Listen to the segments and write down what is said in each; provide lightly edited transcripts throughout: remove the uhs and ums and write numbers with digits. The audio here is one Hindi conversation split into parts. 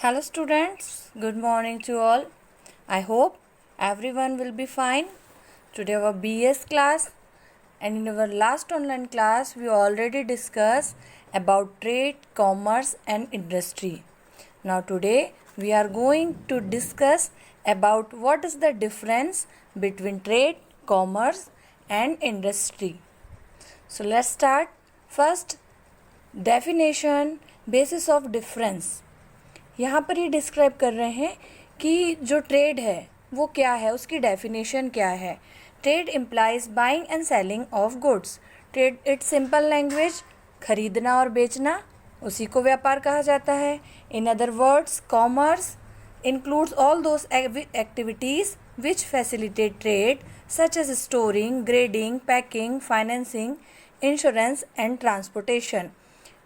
Hello students, good morning to all. I hope everyone will be fine. Today our BS class, and in our last online class we already discussed about trade, commerce and industry. Now today we are going to discuss about what is the difference between trade, commerce and industry. So let's start. First, definition, basis of difference. यहाँ पर ये डिस्क्राइब कर रहे हैं कि जो ट्रेड है वो क्या है, उसकी डेफिनेशन क्या है. Trade implies buying and selling of goods. Trade it's simple language, खरीदना और बेचना, उसी को व्यापार कहा जाता है. In other words, commerce includes all those activities which facilitate trade such as storing, grading, packing, financing, insurance and transportation.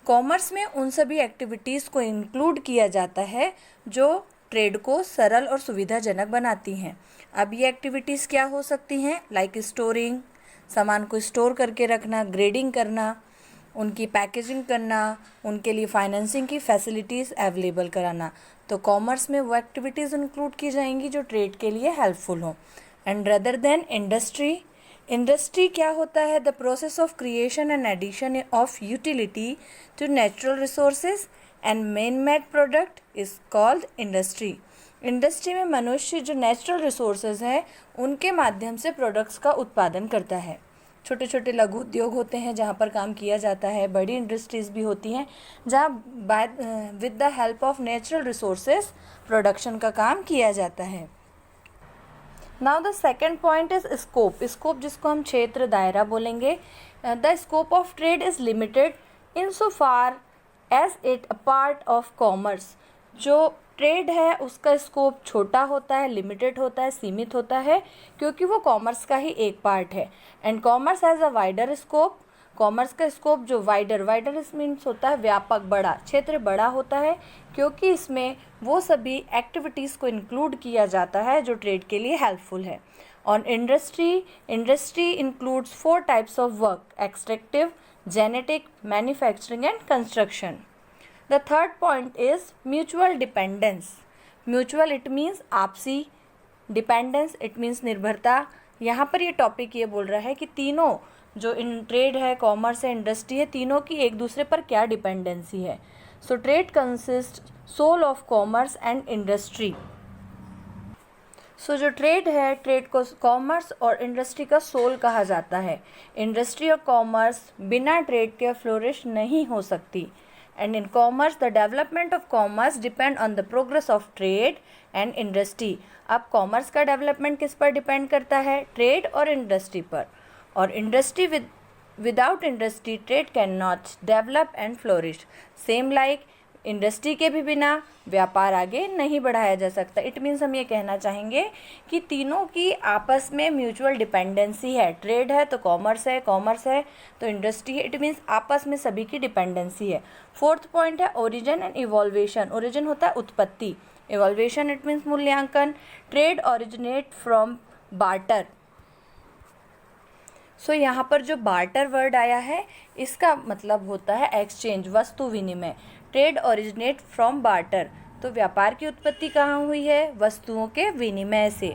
Commerce में उन सभी एक्टिविटीज़ को इंक्लूड किया जाता है जो ट्रेड को सरल और सुविधाजनक बनाती हैं. अब ये एक्टिविटीज़ क्या हो सकती हैं? लाइक स्टोरिंग, सामान को स्टोर करके रखना, ग्रेडिंग करना, उनकी पैकेजिंग करना, उनके लिए फाइनेंसिंग की फैसिलिटीज़ अवेलेबल कराना. तो कॉमर्स में वो एक्टिविटीज़ इंक्लूड की जाएंगी जो ट्रेड के लिए हेल्पफुल हों. And rather than industry. Industry क्या होता है? The process of creation and addition of utility to natural resources and man made product is called industry. Industry में मनुष्य जो नेचुरल रिसोर्सेज हैं उनके माध्यम से प्रोडक्ट्स का उत्पादन करता है. छोटे छोटे लघु उद्योग होते हैं जहाँ पर काम किया जाता है. बड़ी इंडस्ट्रीज़ भी होती हैं जहाँ with the help of natural resources production का काम किया जाता है. Now the second point is scope. Scope जिसको हम क्षेत्र, दायरा बोलेंगे. The scope of trade is limited in so far as it a part of commerce. जो ट्रेड है उसका स्कोप छोटा होता है, लिमिटेड होता है, सीमित होता है, क्योंकि वो कॉमर्स का ही एक पार्ट है. And commerce has a wider scope. Commerce का स्कोप जो वाइडर इस मीन्स होता है व्यापक, बड़ा, क्षेत्र बड़ा होता है, क्योंकि इसमें वो सभी एक्टिविटीज़ को इंक्लूड किया जाता है जो ट्रेड के लिए हेल्पफुल है. On industry includes 4 types of work: extractive, genetic, manufacturing and construction. The third point is mutual dependence. Mutual it means आपसी, dependence it means निर्भरता. यहाँ पर ये टॉपिक ये बोल रहा है कि तीनों जो इन ट्रेड है, कॉमर्स है, इंडस्ट्री है, तीनों की एक दूसरे पर क्या डिपेंडेंसी है. So trade consist sole of commerce and industry. So जो ट्रेड है, ट्रेड को कॉमर्स और इंडस्ट्री का सोल कहा जाता है. इंडस्ट्री और कॉमर्स बिना ट्रेड के फ्लोरिश नहीं हो सकती. And in commerce, the development of commerce depend on the progress of trade and industry. अब कॉमर्स का डेवलपमेंट किस पर डिपेंड करता है? ट्रेड और इंडस्ट्री पर. और industry without industry trade can not develop and flourish. Same like industry के भी बिना व्यापार आगे नहीं बढ़ाया जा सकता. इट मीन्स हम ये कहना चाहेंगे कि तीनों की आपस में म्यूचुअल डिपेंडेंसी है. ट्रेड है तो कॉमर्स है, कॉमर्स है तो इंडस्ट्री है. इट मीन्स आपस में सभी की डिपेंडेंसी है. फोर्थ पॉइंट है ओरिजिन एंड इवॉल्वेशन. ओरिजिन होता है उत्पत्ति, इवॉल्वेशन इट मीन्स मूल्यांकन. Trade originate from barter. So यहाँ पर जो बार्टर वर्ड आया है इसका मतलब होता है एक्सचेंज, वस्तु विनिमय. Trade originate from barter. तो व्यापार की उत्पत्ति कहाँ हुई है? वस्तुओं के विनिमय से.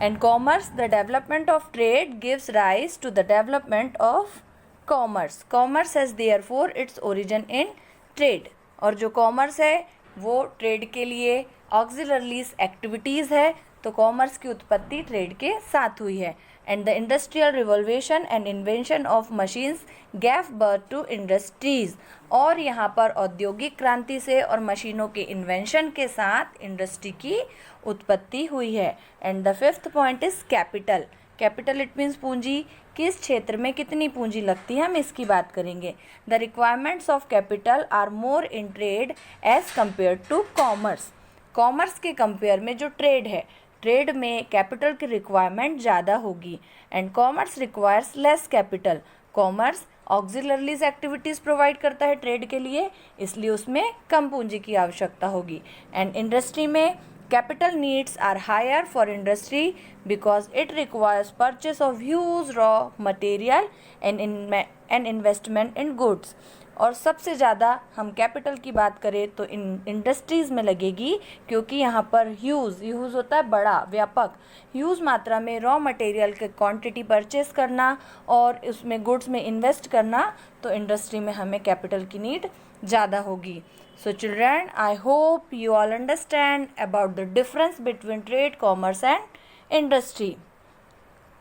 And commerce, the development of trade gives rise to the development of commerce. Commerce has therefore its origin in trade. और जो कॉमर्स है वो ट्रेड के लिए ऑक्सिलरीज एक्टिविटीज़ है, तो कॉमर्स की उत्पत्ति ट्रेड के साथ हुई है. And the industrial revolution and invention of machines gave birth to industries. और यहाँ पर औद्योगिक क्रांति से और मशीनों के इन्वेंशन के साथ इंडस्ट्री की उत्पत्ति हुई है. And the fifth point is capital. Capital it means पूंजी. किस क्षेत्र में कितनी पूंजी लगती है, हम इसकी बात करेंगे. The requirements of capital are more in trade as compare to commerce. Commerce के कंपेयर में जो ट्रेड है, ट्रेड में कैपिटल की रिक्वायरमेंट ज़्यादा होगी. And commerce requires less capital. Commerce auxiliaries activities provide करता है ट्रेड के लिए, इसलिए उसमें कम पूंजी की आवश्यकता होगी. एंड इंडस्ट्री में capital needs are higher for industry because it requires purchase of huge raw material and investment in goods. और सबसे ज़्यादा हम कैपिटल की बात करें तो इंडस्ट्रीज़ में लगेगी, क्योंकि यहाँ पर ह्यूज होता है बड़ा, व्यापक, ह्यूज मात्रा में रॉ मटेरियल के क्वांटिटी परचेस करना और उसमें गुड्स में इन्वेस्ट करना, तो इंडस्ट्री में हमें कैपिटल की नीड ज़्यादा होगी. So children, I hope you all understand about the difference between trade, commerce and industry.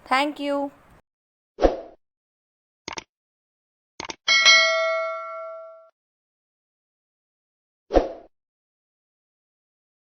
Thank you.